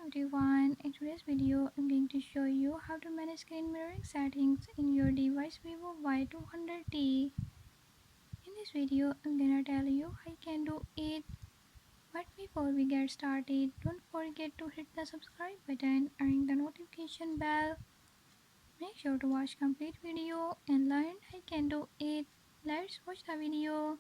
everyone, in today's video I'm going to show you how to manage screen mirroring settings in your device Vivo Y200T. In this video I'm gonna tell you how you can do it. But before we get started, don't forget to hit the subscribe button and ring the notification bell. Make sure to watch complete video and learn how you can do it. Let's watch the video.